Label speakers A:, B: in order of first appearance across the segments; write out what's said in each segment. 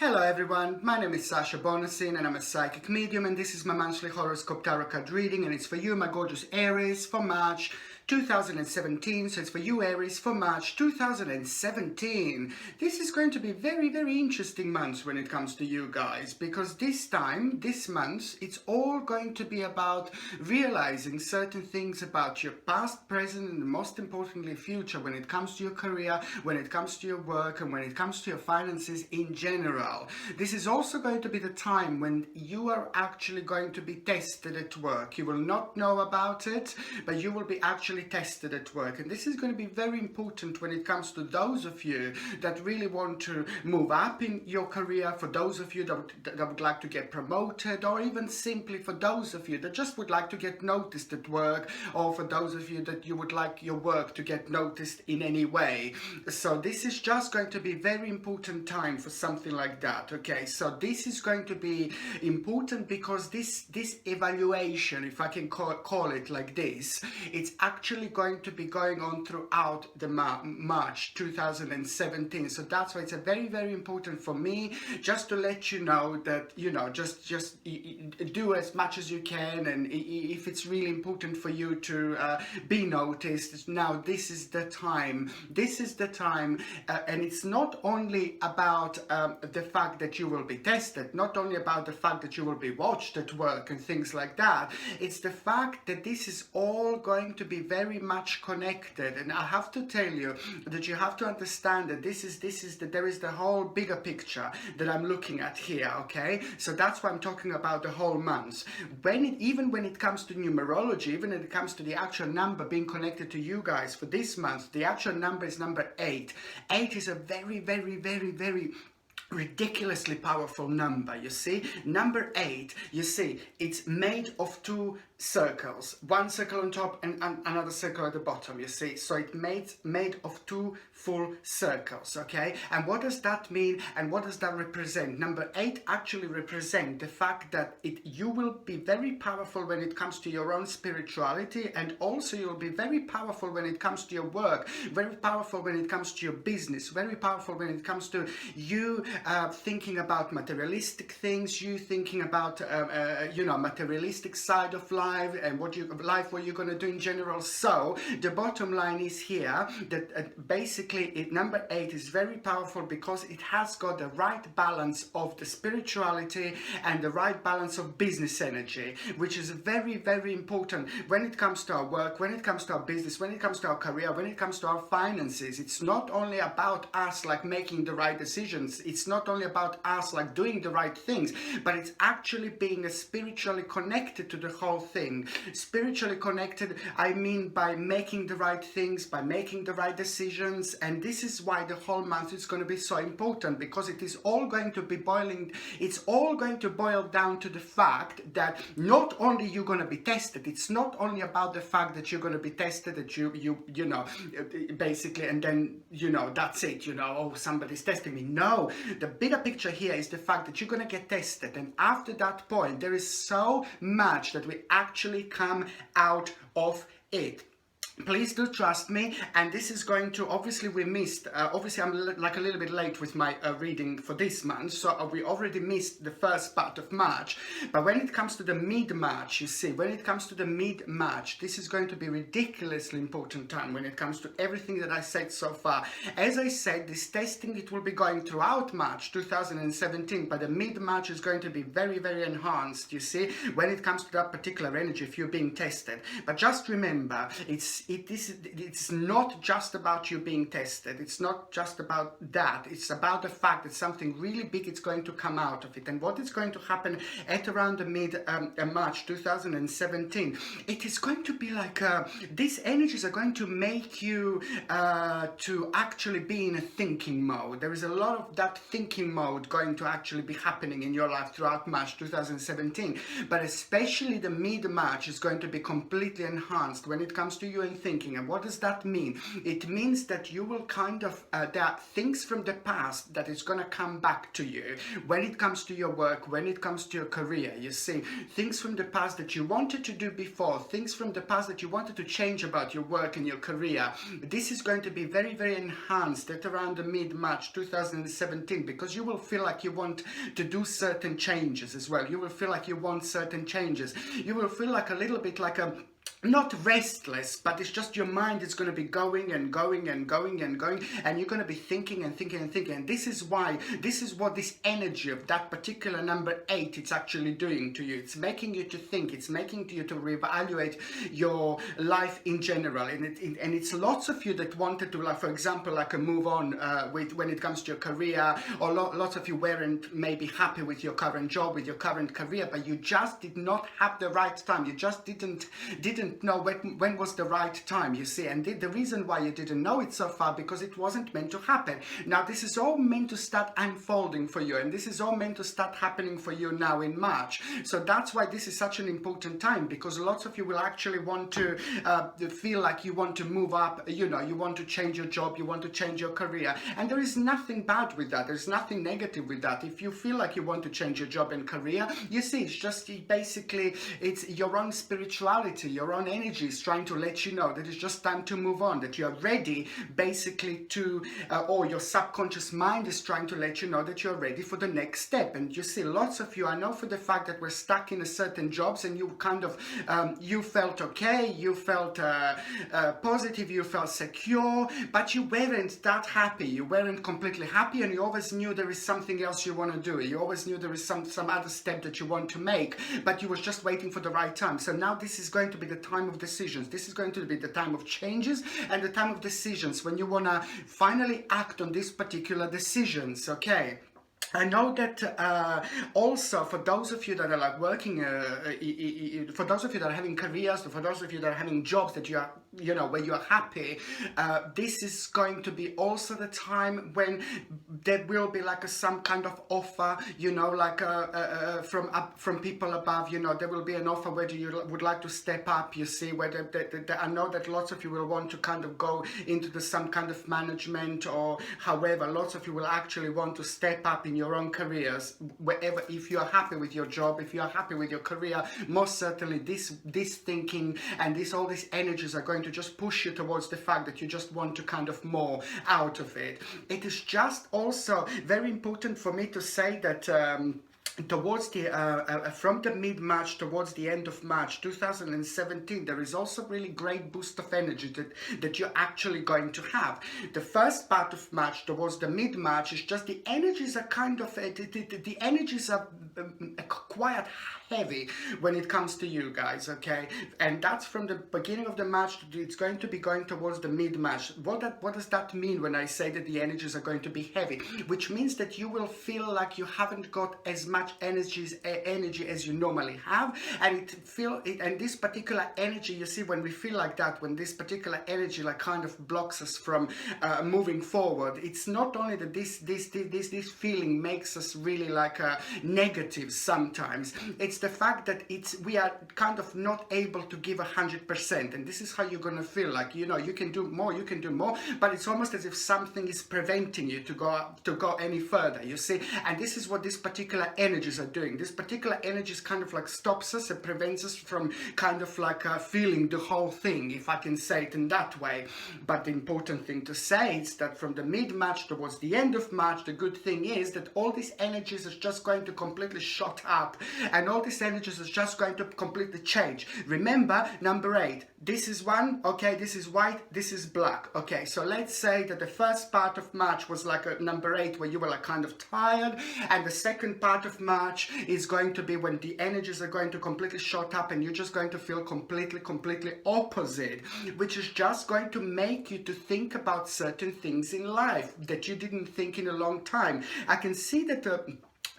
A: Hello everyone, my name is Sasha Bonasin and I'm a psychic medium, and this is my monthly horoscope tarot card reading, and it's for you, my gorgeous Aries, for March 2017. So it's for you, Aries, for March 2017. This is going to be very interesting month when it comes to you guys, because this month, it's all going to be about realizing certain things about your past, present, and most importantly future, when it comes to your career, when it comes to your work, and when it comes to your finances in general. This is also going to be the time when you are actually going to be tested at work. You will not know about it, but you will be actually tested at work, and this is going to be very important when it comes to those of you that really want to move up in your career, for those of you that would like to get promoted, or even simply for those of you that just would like to get noticed at work, or for those of you that you would like your work to get noticed in any way. So this is just going to be very important time for something like that. Okay, so this is going to be important because this evaluation, if I can call it like this, it's actually going to be going on throughout the March 2017. So that's why it's a very important for me, just to let you know that, you know, just do as much as you can, and if it's really important for you to be noticed, now this is the time. And it's not only about the fact that you will be tested, not only about the fact that you will be watched at work and things like that. It's the fact that this is all going to be very much connected, and I have to tell you that you have to understand that there is the whole bigger picture that I'm looking at here. Okay, so that's why I'm talking about the whole month. Even when it comes to numerology, even when it comes to the actual number being connected to you guys for this month, the actual number is number 8. 8 is a very ridiculously powerful number. You see, number 8, you see, it's made of two circles, one circle on top and another circle at the bottom, you see. So it's made of two full circles. Okay, and what does that mean, and what does that represent? Number 8 actually represents the fact that you will be very powerful when it comes to your own spirituality, and also you'll be very powerful when it comes to your work, very powerful when it comes to your business, very powerful when it comes to you thinking about materialistic things, you thinking about materialistic side of life, and what you're going to do in general. So the bottom line is here that basically number 8 is very powerful because it has got the right balance of the spirituality and the right balance of business energy, which is very important when it comes to our work, when it comes to our business, when it comes to our career, when it comes to our finances. It's not only about us like making the right decisions, it's not only about us like doing the right things, but it's actually being spiritually connected to the whole thing. Spiritually connected, I mean, by making the right things, by making the right decisions. And this is why the whole month is going to be so important, because it is all going to boil down to the fact that not only you're going to be tested, it's not only about the fact that you're going to be tested, that you know, basically, and then, you know, that's it, you know, oh, somebody's testing me. No, the bigger picture here is the fact that you're going to get tested, and after that point there is so much that we actually come out of it. Please do trust me, and this is going to, obviously we missed, obviously I'm like a little bit late with my reading for this month, so we already missed the first part of March, but when it comes to the mid-March, you see, when it comes to the mid-March, this is going to be ridiculously important time when it comes to everything that I said so far. As I said, this testing, it will be going throughout March 2017, but the mid-March is going to be very enhanced, you see, when it comes to that particular energy if you're being tested. But just remember, it's not just about you being tested. It's not just about that. It's about the fact that something really big is going to come out of it. And what is going to happen at around the mid-March 2017, it is going to be like these energies are going to make you to actually be in a thinking mode. There is a lot of that thinking mode going to actually be happening in your life throughout March 2017. But especially the mid-March is going to be completely enhanced when it comes to you thinking. And what does that mean? It means that you will kind of, there are things from the past that is going to come back to you when it comes to your work, when it comes to your career. You see, things from the past that you wanted to do before, things from the past that you wanted to change about your work and your career. This is going to be very, very enhanced at around the mid-March 2017, because you will feel like you want to do certain changes as well. You will feel like you want certain changes. You will feel like a little bit like a, not restless, but it's just your mind is going to be going and going and going and going, and you're going to be thinking and thinking and thinking. And this is why, this is what this energy of that particular number 8, it's actually doing to you. It's making you to think, it's making you to reevaluate your life in general. And it's lots of you that wanted to, like, for example, like a move on with when it comes to your career, or lots of you weren't maybe happy with your current job, with your current career, but you just did not have the right time. You just didn't know when was the right time, you see. And the reason why you didn't know it so far, because it wasn't meant to happen. Now this is all meant to start unfolding for you, and this is all meant to start happening for you now in March. So that's why this is such an important time, because lots of you will actually want to feel like you want to move up, you know, you want to change your job, you want to change your career. And there is nothing bad with that, there's nothing negative with that. If you feel like you want to change your job and career, you see, it's just basically, it's your own spirituality, your own energy is trying to let you know that it's just time to move on, that you are ready basically to, or your subconscious mind is trying to let you know that you're ready for the next step. And you see, lots of you, I know for the fact that we're stuck in a certain jobs, and you kind of, you felt okay, you felt positive, you felt secure, but you weren't that happy, you weren't completely happy, and you always knew there is something else you want to do, you always knew there is some other step that you want to make, but you was just waiting for the right time. So now this is going to be the time of decisions. This is going to be the time of changes and the time of decisions, when you want to finally act on these particular decisions, okay? I know that also for those of you that are like working, for those of you that are having careers, for those of you that are having jobs that you are, you know, where you are happy, this is going to be also the time when there will be like some kind of offer, you know, like from people above, you know, there will be an offer whether you would like to step up, you see, whether I know that lots of you will want to kind of go into some kind of management, or however, lots of you will actually want to step up in your own careers, wherever. If you are happy with your job, if you are happy with your career, most certainly this thinking and all these energies are going to just push you towards the fact that you just want to kind of more out of it. It is just also very important for me to say that towards the from the mid-March towards the end of March 2017, there is also really great boost of energy that you're actually going to have. The first part of March towards the mid-March is just the energies are kind of the energies are quite heavy when it comes to you guys, okay? And that's from the beginning of the March, it's going to be going towards the mid-March. What does that mean when I say that the energies are going to be heavy? Which means that you will feel like you haven't got as much energy as you normally have, and and this particular energy, you see, when we feel like that, when this particular energy like kind of blocks us from moving forward, it's not only that this feeling makes us really like negative sometimes, it's the fact that we are kind of not able to give 100%, and this is how you're gonna feel like, you know, you can do more, but it's almost as if something is preventing you to go any further, you see. And this is what this particular energies are doing. This particular energies kind of like stops us and prevents us from kind of like feeling the whole thing, if I can say it in that way. But the important thing to say is that from the mid-March towards the end of March, the good thing is that all these energies is just going to completely shot up, and all these energies is just going to completely change. Remember, number 8, this is one, okay, this is white, this is black, okay. So let's say that the first part of March was like a number 8 where you were like kind of tired, and the second part of March is going to be when the energies are going to completely shot up, and you're just going to feel completely opposite, which is just going to make you to think about certain things in life that you didn't think in a long time. I can see that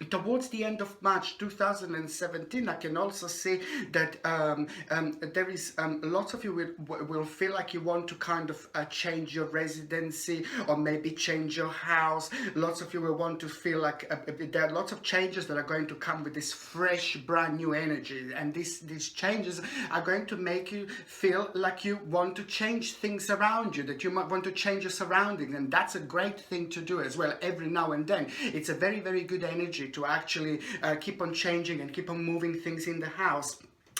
A: towards the end of March 2017, I can also see that there is lots of you will feel like you want to kind of change your residency, or maybe change your house. Lots of you will want to feel like there are lots of changes that are going to come with this fresh, brand new energy, and these changes are going to make you feel like you want to change things around you, that you might want to change your surroundings, and that's a great thing to do as well every now and then. It's a very, very good energy to actually keep on changing and keep on moving things in the house.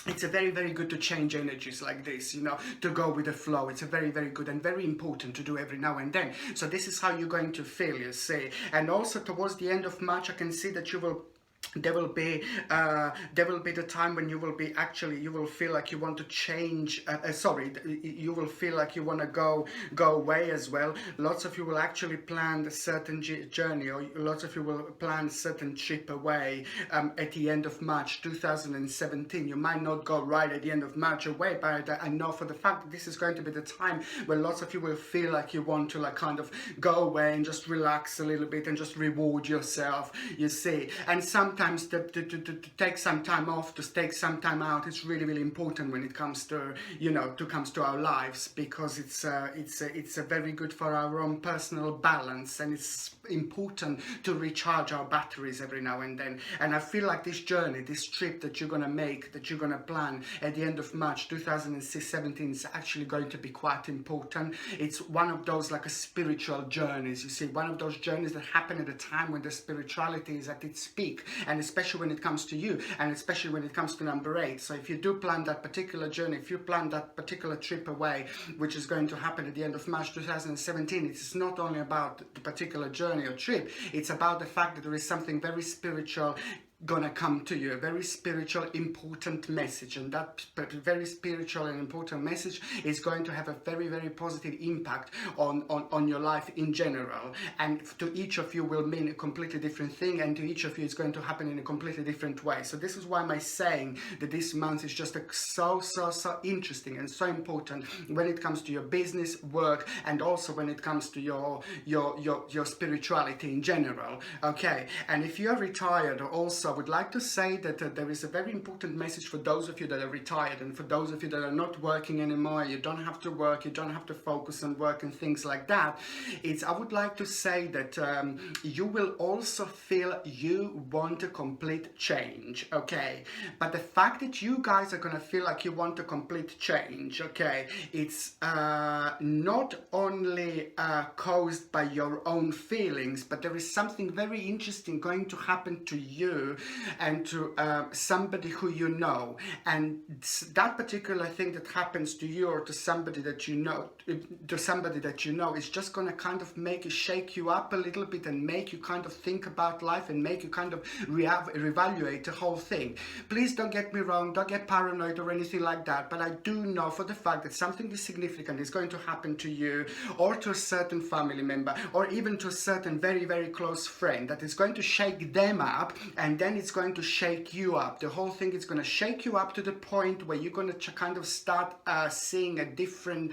A: It's a very, very good to change energies like this, you know, to go with the flow. It's a very, very good and very important to do every now and then. So this is how you're going to feel, you see. And also towards the end of March, I can see that there will be the time when you will feel like you want to change, you will feel like you want to go away as well. Lots of you will actually plan a certain journey, or lots of you will plan a certain trip away at the end of March 2017. You might not go right at the end of March away, but I know for the fact that this is going to be the time when lots of you will feel like you want to like kind of go away and just relax a little bit and just reward yourself, you see. And sometimes to take some time off, to take some time out, it's really, really important when it comes to, you know, to our lives, because it's a very good for our own personal balance, and it's important to recharge our batteries every now and then. And I feel like this journey, this trip that you're gonna make, that you're gonna plan at the end of March 2017 is actually going to be quite important. It's one of those like a spiritual journeys, you see, one of those journeys that happen at a time when the spirituality is at its peak, and especially when it comes to you, and especially when it comes to number 8. So if you do plan that particular journey, if you plan that particular trip away, which is going to happen at the end of March 2017, it's not only about the particular journey or trip, it's about the fact that there is something very spiritual gonna come to you, a very spiritual important message, and that very spiritual and important message is going to have a very, very positive impact on your life in general, and to each of you will mean a completely different thing, and to each of you it's going to happen in a completely different way. So this is why I'm saying that this month is just so interesting and so important when it comes to your business, work, and also when it comes to your spirituality in general. Okay, and if you're retired, also I would like to say that there is a very important message for those of you that are retired, and for those of you that are not working anymore. You don't have to work, you don't have to focus on work and things like that. I would like to say that you will also feel you want a complete change, okay? But the fact that you guys are gonna feel like you want a complete change, okay, it's not only caused by your own feelings, but there is something very interesting going to happen to you and to somebody who you know, and that particular thing that happens to you or to somebody that you know, is just going to kind of make you, shake you up a little bit, and make you kind of think about life, and make you kind of reevaluate the whole thing. Please don't get me wrong, don't get paranoid or anything like that, but I do know for the fact that something significant is going to happen to you, or to a certain family member, or even to a certain very, very close friend, that is going to shake them up, and then it's going to shake you up. The whole thing is going to shake you up to the point where you're going to kind of start seeing a different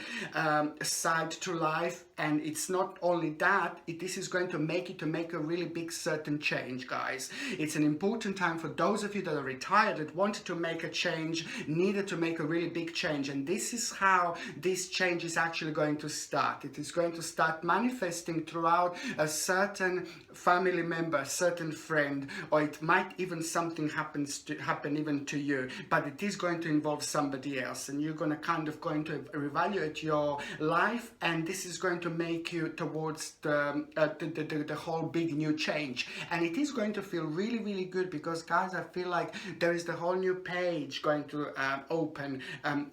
A: side to life. And it's not only that, this is going to make you to make a really big certain change, guys. It's an important time for those of you that are retired, that wanted to make a change, needed to make a really big change. And this is how this change is actually going to start. It is going to start manifesting throughout a certain family member, a certain friend, or it might even something happen even to you, but it is going to involve somebody else, and you're going to kind of going to reevaluate your life, and this is going to make you towards the whole big new change. And it is going to feel really, really good, because guys, I feel like there is the whole new page going to open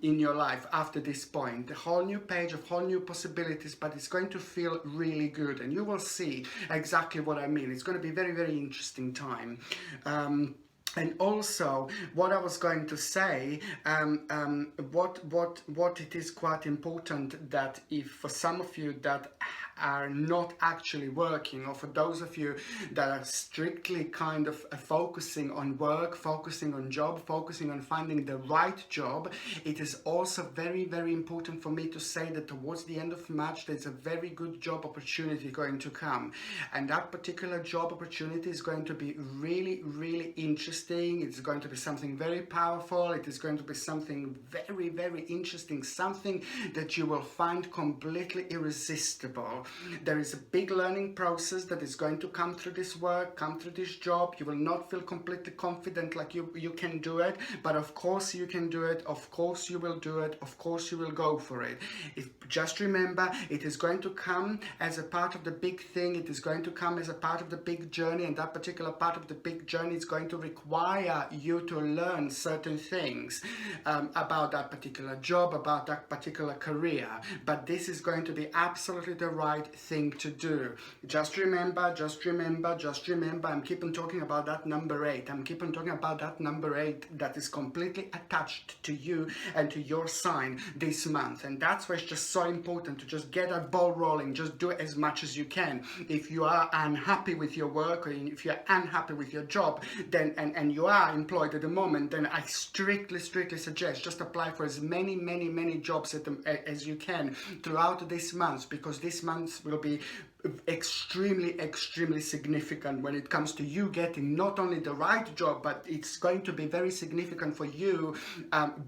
A: in your life after this point, the whole new page of whole new possibilities, but it's going to feel really good, and you will see exactly what I mean. It's going to be very, very interesting time. And also, what I was going to say, what it is quite important, that if for some of you that are not actually working, or for those of you that are strictly kind of focusing on work, focusing on job, focusing on finding the right job, it is also very, very important for me to say that towards the end of March, there's a very good job opportunity going to come. And that particular job opportunity is going to be really, really interesting. It's going to be something very powerful. It is going to be something very, very interesting, something that you will find completely irresistible. There is a big learning process that is going to come through this work, come through this job. You will not feel completely confident like you can do it, but of course you can do it. Of course you will do it. Of course you will go for it. Just remember, it is going to come as a part of the big thing. It is going to come as a part of the big journey, and that particular part of the big journey is going to require you to learn certain things about that particular job, about that particular career. But this is going to be absolutely the right thing to do. Just remember, just remember, just remember, I'm keep on talking about that number 8. I'm keep on talking about that number 8 that is completely attached to you and to your sign this month. And that's why it's just so important to just get that ball rolling. Just do it as much as you can. If you are unhappy with your work, or if you're unhappy with your job, then and you are employed at the moment, then I strictly suggest just apply for as many jobs as you can throughout this month, because this month will be extremely significant when it comes to you getting not only the right job, but it's going to be very significant for you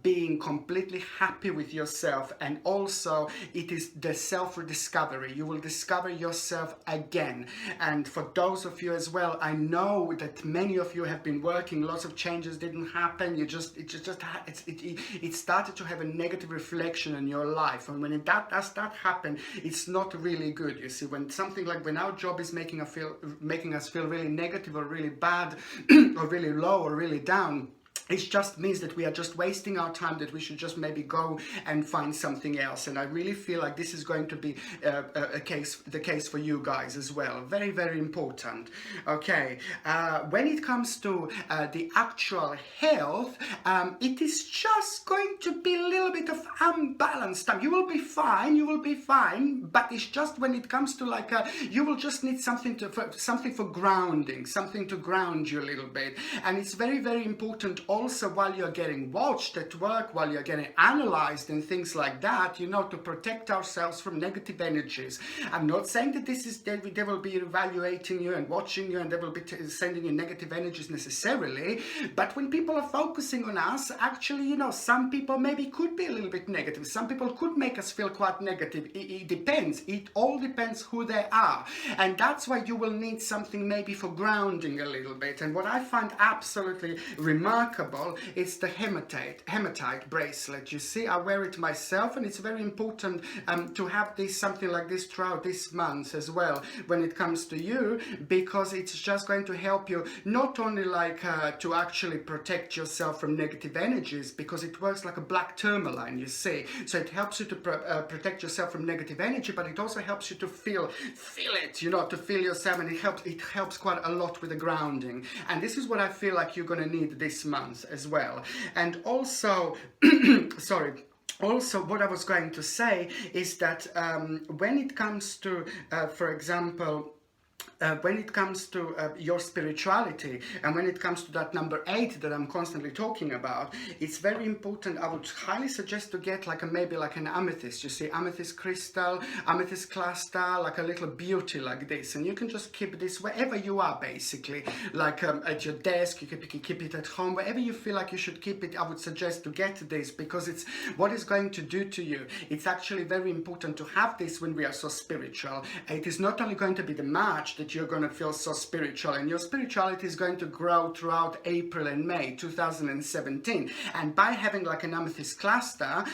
A: being completely happy with yourself. And also it is the self-rediscovery. You will discover yourself again. And for those of you as well, I know that many of you have been working, lots of changes didn't happen. It started to have a negative reflection in your life, and when that happen, it's not really good. You see, when something like when our job is making us feel really negative or really bad or really low or really down, it just means that we are just wasting our time, that we should just maybe go and find something else. And I really feel like this is going to be the case for you guys as well. Very, very important. Okay, when it comes to the actual health, it is just going to be a little bit of unbalanced time. You will be fine, but it's just when it comes to like you will just need something for grounding, something to ground you a little bit. And it's very, very important also while you're getting watched at work, while you're getting analyzed and things like that, you know, to protect ourselves from negative energies. I'm not saying that they will be evaluating you and watching you and they will be sending you negative energies necessarily, but when people are focusing on us, actually, you know, some people maybe could be a little bit negative. Some people could make us feel quite negative. It depends. It all depends who they are. And that's why you will need something maybe for grounding a little bit. And what I find absolutely remarkable, it's the hematite bracelet. You see, I wear it myself, and it's very important to have something like this throughout this month as well when it comes to you, because it's just going to help you not only like to actually protect yourself from negative energies, because it works like a black tourmaline, you see. So it helps you to protect yourself from negative energy, but it also helps you to feel it, you know, to feel yourself, and it helps quite a lot with the grounding. And this is what I feel like you're going to need this month as well. And also sorry, also what I was going to say is that when it comes to for example, when it comes to your spirituality, and when it comes to that number 8 that I'm constantly talking about, it's very important. I would highly suggest to get like maybe like an amethyst. You see, amethyst crystal, amethyst cluster, like a little beauty like this, and you can just keep this wherever you are, basically, like at your desk. You can keep it at home, wherever you feel like you should keep it. I would suggest to get this, because it's what it's going to do to you. It's actually very important to have this when we are so spiritual. It is not only going to be the March that you're going to feel so spiritual, and your spirituality is going to grow throughout April and May 2017. And by having like an amethyst cluster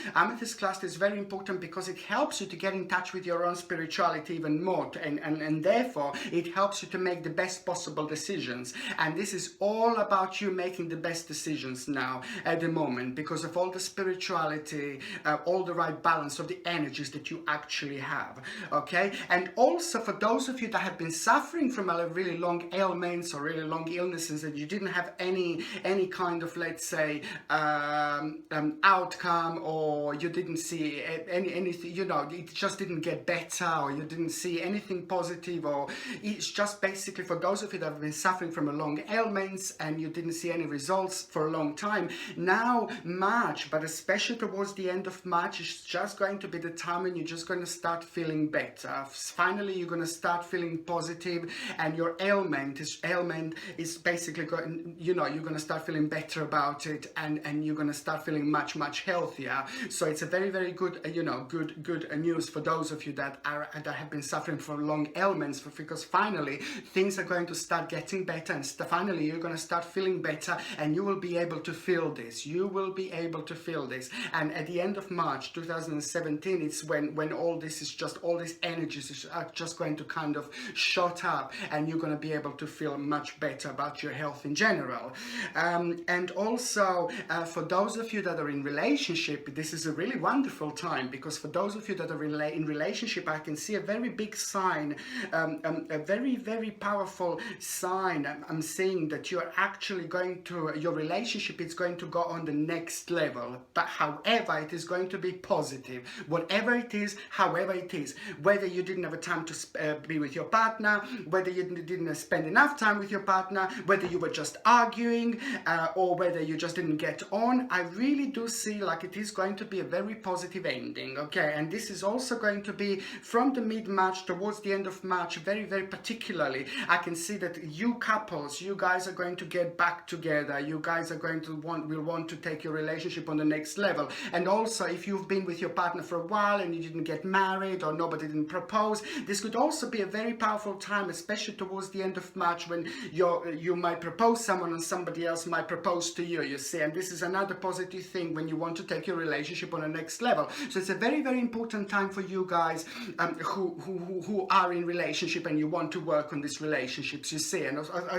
A: is very important, because it helps you to get in touch with your own spirituality even more, and therefore it helps you to make the best possible decisions. And this is all about you making the best decisions now at the moment, because of all the spirituality, all the right balance of the energies that you actually have. Okay, and also for those of you that have been suffering suffering from a really long ailments or really long illnesses, and you didn't have any kind of, let's say, outcome, or you didn't see anything, you know, it just didn't get better, or you didn't see anything positive, or it's just basically for those of you that have been suffering from a long ailments and you didn't see any results for a long time. Now March, but especially towards the end of March, is just going to be the time when you're just going to start feeling better. Finally, you're going to start feeling positive, and your ailment is basically going, you know, you're going to start feeling better about it, and you're going to start feeling much healthier. So it's a very good, you know, good news for those of you that have been suffering from long ailments, because finally things are going to start getting better, and finally you're going to start feeling better, and you will be able to feel this. You will be able to feel this. And at the end of March 2017, it's when all this is just, all these energies are just going to kind of shot up, and you're going to be able to feel much better about your health in general. And also for those of you that are in relationship, this is a really wonderful time, because for those of you that are in relationship, I can see a very big sign, a very powerful sign. I'm saying that you're actually going to, your relationship is going to go on the next level, but however it is going to be positive, whatever it is, however it is, whether you didn't have a time to be with your partner, whether you didn't spend enough time with your partner, whether you were just arguing, or whether you just didn't get on, I really do see like it is going to be a very positive ending, okay? And this is also going to be from the mid-March towards the end of March, very particularly. I can see that you couples, you guys are going to get back together. You guys are going to will want to take your relationship on the next level. And also, if you've been with your partner for a while and you didn't get married, or nobody didn't propose, this could also be a very powerful time, especially towards the end of March, when you might propose someone and somebody else might propose to you, you see. And this is another positive thing when you want to take your relationship on the next level. So it's a very important time for you guys who are in relationship and you want to work on these relationships, you see. And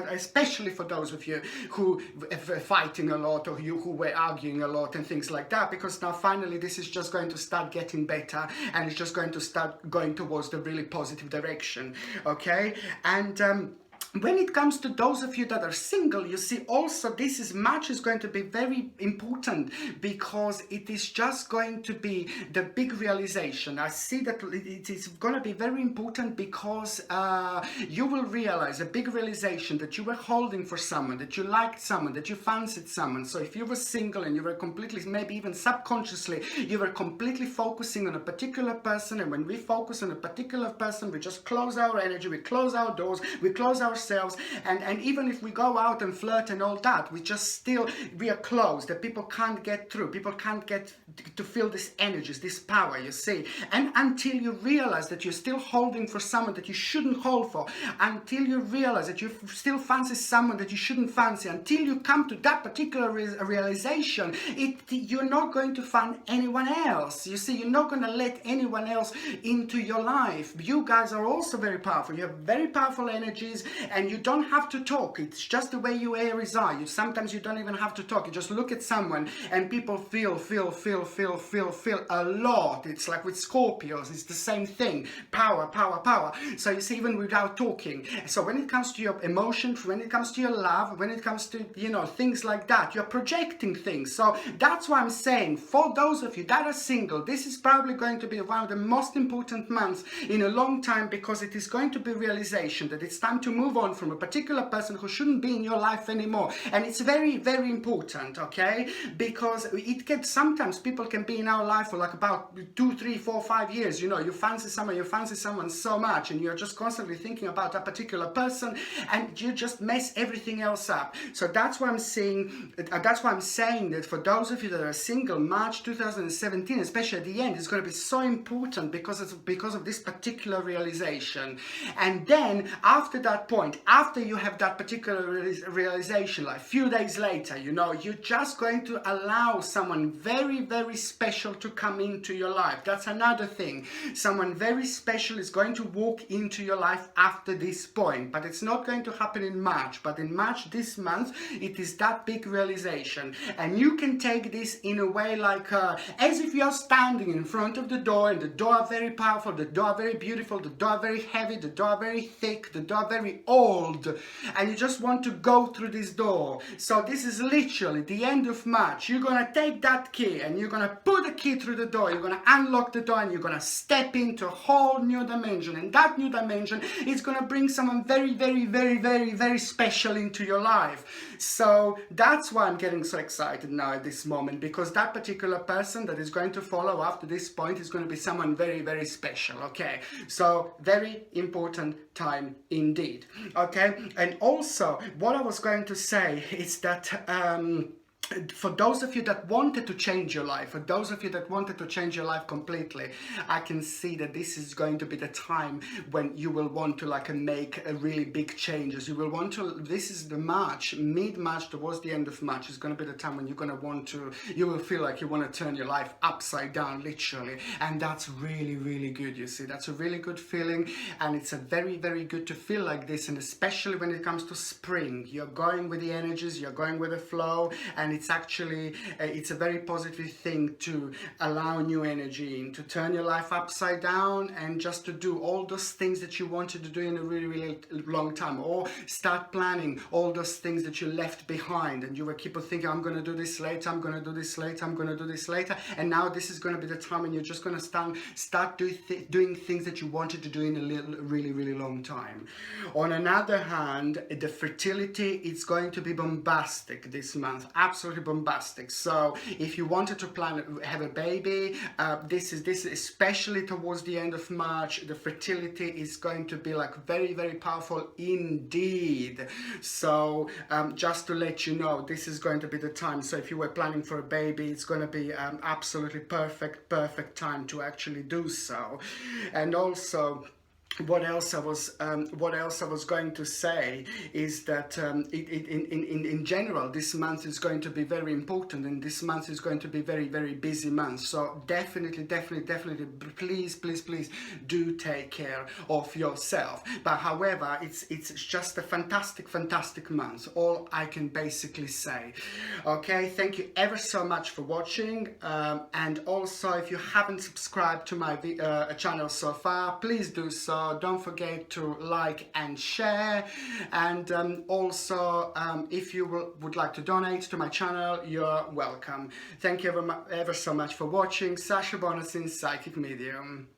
A: especially for those of you who are fighting a lot, or you who were arguing a lot and things like that, because now finally this is just going to start getting better, and it's just going to start going towards the really positive direction, okay? And when it comes to those of you that are single, you see also March is going to be very important, because it is just going to be the big realization. I see that it is going to be very important, because you will realize a big realization that you were holding for someone, that you liked someone, that you fancied someone. So if you were single and you were completely, maybe even subconsciously, you were completely focusing on a particular person, and when we focus on a particular person, we just close our energy, we close our doors, we close ourselves, and even if we go out and flirt and all that, we are closed, that people can't get through, people can't get to feel this energies, this power, you see. And until you realize that you're still holding for someone that you shouldn't hold for, until you realize that you still fancy someone that you shouldn't fancy, until you come to that particular realization, you're not going to find anyone else, you see. You're not going to let anyone else into your life. You guys are also very powerful. You have very powerful energies, and you don't have to talk. It's just the way you Aries are. Sometimes you don't even have to talk. You just look at someone and people feel a lot. It's like with Scorpios, it's the same thing. Power. So you see, even without talking. So when it comes to your emotions, when it comes to your love, when it comes to, you know, things like that, you're projecting things. So that's why I'm saying, for those of you that are single, this is probably going to be one of the most important months in a long time, because it is going to be realization that it's time to move on from a particular person who shouldn't be in your life anymore. And it's very important, okay? Because sometimes people can be in our life for like about 2, 3, 4, 5 years. You know, you fancy someone so much, and you're just constantly thinking about that particular person, and you just mess everything else up. So that's why I'm saying that for those of you that are single, March 2017, especially at the end, is going to be so important, because of this particular realization. And then after that point, point, after you have that particular realization, like a few days later, you know, you're just going to allow someone very, very special to come into your life. That's another thing. Someone very special is going to walk into your life after this point, but it's not going to happen in March. But in March, this month, it is that big realization. And you can take this in a way like as if you're standing in front of the door, and the door are very powerful, the door are very beautiful, the door are very heavy, the door are very thick, the door are very old, and you just want to go through this door. So this is literally the end of March. You're gonna take that key and you're gonna put the key through the door, you're gonna unlock the door, and you're gonna step into a whole new dimension, and that new dimension is gonna bring someone very, very, very, very, very special into your life. So that's why I'm getting so excited now at this moment, because that particular person that is going to follow after this point is going to be someone very, very special. Okay, so very important time indeed. Okay, and also what I was going to say is that for those of you that wanted to change your life, for those of you that wanted to change your life completely, I can see that this is going to be the time when you will want to make a really big changes. You will want to, this is the March, mid-March towards the end of March is going to be the time when you're going to want to, you will feel like you want to turn your life upside down, literally. And that's really, really good, you see. That's a really good feeling, and it's a very, very good to feel like this, and especially when it comes to spring. You're going with the energies, you're going with the flow, and it's actually, it's a very positive thing to allow new energy in, to turn your life upside down, and just to do all those things that you wanted to do in a really, really long time, or start planning all those things that you left behind, and you were keep on thinking, I'm going to do this later, I'm going to do this later, I'm going to do this later, and now this is going to be the time when you're just going to start doing things that you wanted to do in a really, really long time. On another hand, the fertility is going to be bombastic this month, absolutely bombastic. So if you wanted to have a baby, this is especially towards the end of March, the fertility is going to be very, very powerful indeed. So just to let you know, this is going to be the time. So if you were planning for a baby, it's going to be absolutely perfect time to actually do so. And also, what else I was going to say is that in general, this month is going to be very important, and this month is going to be very, very busy month. So definitely, please do take care of yourself. But however, it's just a fantastic month. All I can basically say. Okay, thank you ever so much for watching, and also if you haven't subscribed to my channel so far, please do so. Don't forget to like and share, and also if you would like to donate to my channel, you're welcome. Thank you ever so much for watching. Sasha Bonasin, Psychic Medium.